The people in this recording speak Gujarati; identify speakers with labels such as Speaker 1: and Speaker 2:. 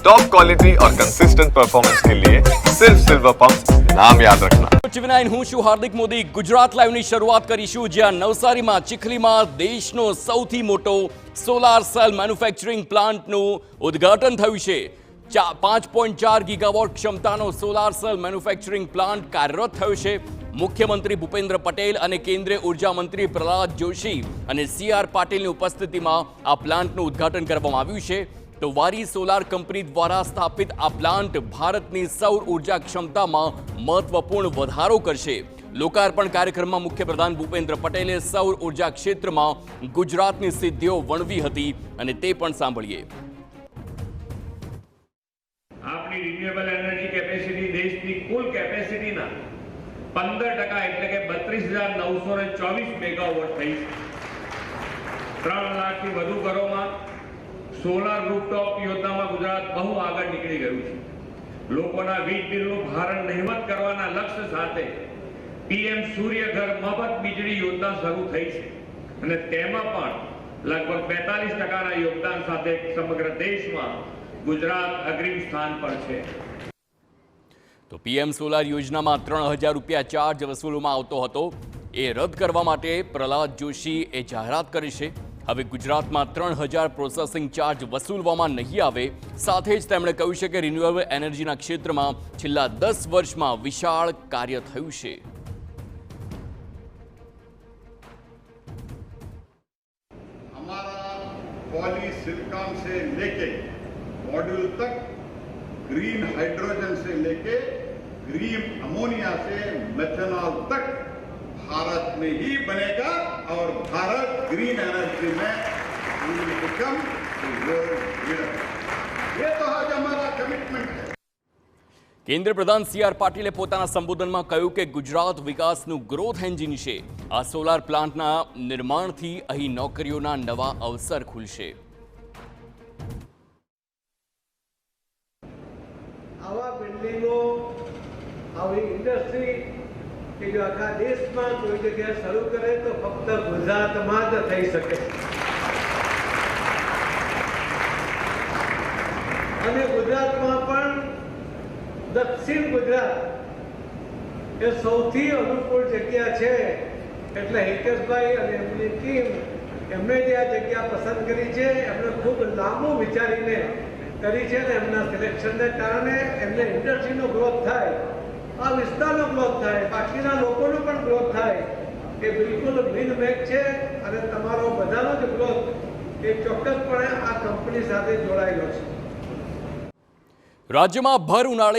Speaker 1: टॉप क्वालिटी और कंसिस्टेंट परफॉर्मेंस के लिए सिर्फ सिल्वर पंप नाम याद रखना।
Speaker 2: હું છું હાર્દિક મોદી। ગુજરાત લાઈવની શરૂઆત કરીશું જ્યાં નવસારીમાં ચીખલીમાં દેશનો સૌથી મોટો સોલાર સેલ મેન્યુફેક્ચરિંગ પ્લાન્ટનું ઉદ્ઘાટન થયું છે। 5.4 ગીગાવોટ ક્ષમતાનો સોલાર સેલ મેન્યુફેક્ચરિંગ પ્લાન્ટ કાર્યરત થયો છે। મુખ્યમંત્રી ભૂપેન્દ્ર પટેલ અને કેન્દ્રીય ઉર્જા મંત્રી પ્રહલાદ જોશી અને CR પાટીલની ઉપસ્થિતિમાં આ પ્લાન્ટનું ઉદ્ઘાટન કરવામાં આવ્યું છે। તો વારી સોલાર કંપની દ્વારા સ્થાપિત આ પ્લાન્ટ ભારતની સૌર ઉર્જા ક્ષમતામાં મહત્વપૂર્ણ વધારો કરશે। લોકાર્પણ કાર્યક્રમમાં મુખ્યપ્રધાન ભૂપેન્દ્ર પટેલે સૌર ઉર્જા ક્ષેત્રમાં ગુજરાતની સિદ્ધિઓ વર્ણવી હતી અને તે પણ સાંભળીએ।
Speaker 3: આપણી રિન્યુએબલ એનર્જી કેપેસિટી દેશની કુલ કેપેસિટીના 15% એટલે કે 32,924 મેગાવોટ થઈ છે। 3 લાખથી વધુ ઘરોમાં સોલાર રૂફટોપ યોજનામાં ગુજરાત બહુ આગળ નીકળી ગયું છે। લોકોના વીજ બિલનું ભારણ નહિવત કરવાના લક્ષ્ય સાથે PM સૂર્ય ઘર મફત વીજળી યોજના શરૂ થઈ છે અને તેમાં પણ લગભગ 42%ના યોગદાન સાથે સમગ્ર દેશમાં ગુજરાત અગ્રીમ સ્થાન પર છે।
Speaker 2: તો PM સોલાર યોજનામાં 3,000 રૂપિયા ચાર્જ વસૂલવામાં આવતો હતો, એ રદ કરવા માટે પ્રહલાદ જોશીએ જાહેરાત કરી છે। હવે ગુજરાતમાં 3,000 પ્રોસેસિંગ ચાર્જ વસૂલવામાં નહીં આવે। સાથે જ તેમણે કહ્યું છે કે રિન્યુએબલ એનર્જીના ક્ષેત્રમાં છેલ્લા 10 વર્ષમાં વિશાળ કાર્ય થયું છે।
Speaker 4: हमारा पॉलीसिलिकॉन से लेके मॉड्यूल तक, ग्रीन हाइड्रोजन से लेके ग्रीन अमोनिया से मेथनॉल तक भारत में ही बनेगा और भारत ग्रीन एनर्जी में will become the world leader। ये तो आज हमारा कमिटमेंट है।
Speaker 2: કેન્દ્ર પ્રધાન CR પાટીલે પોતાના સંબોધનમાં કહ્યું કે ગુજરાત વિકાસનું ગ્રોથ એન્જિન છે। આ સોલાર પ્લાન્ટના નિર્માણથી અહીં નોકરીઓના નવા અવસર ખુલશે।
Speaker 5: આવા બિલ્ડિંગો, આવી ઇન્ડસ્ટ્રી કે જો આખા દેશમાં કોઈ જગ્યાએ શરૂ કરે તો ફક્ત ગુજરાતમાં જ થઈ શકે અને ગુજરાતમાં પણ દક્ષિણ ગુજરાત એ સૌથી અનુકૂળ જગ્યા છે। એટલે હિતેશભાઈ અને એમની ટીમ એમણે જે આ જગ્યા પસંદ કરી છે એમણે ખૂબ લાંબુ વિચારીને કરી છે અને એમના સિલેક્શનને કારણે એમને ઇન્ડસ્ટ્રીનો ગ્રોથ થાય, આ વિસ્તારનો ગ્રોથ થાય, બાકીના લોકોનો પણ ગ્રોથ થાય। એ બિલકુલ વિન મેચ છે અને તમારો બધાનો જ ગ્રોથ એ ચોક્કસપણે આ કંપની સાથે જોડાયેલો છે।
Speaker 2: રાજ્યમાં ભર ઉનાળે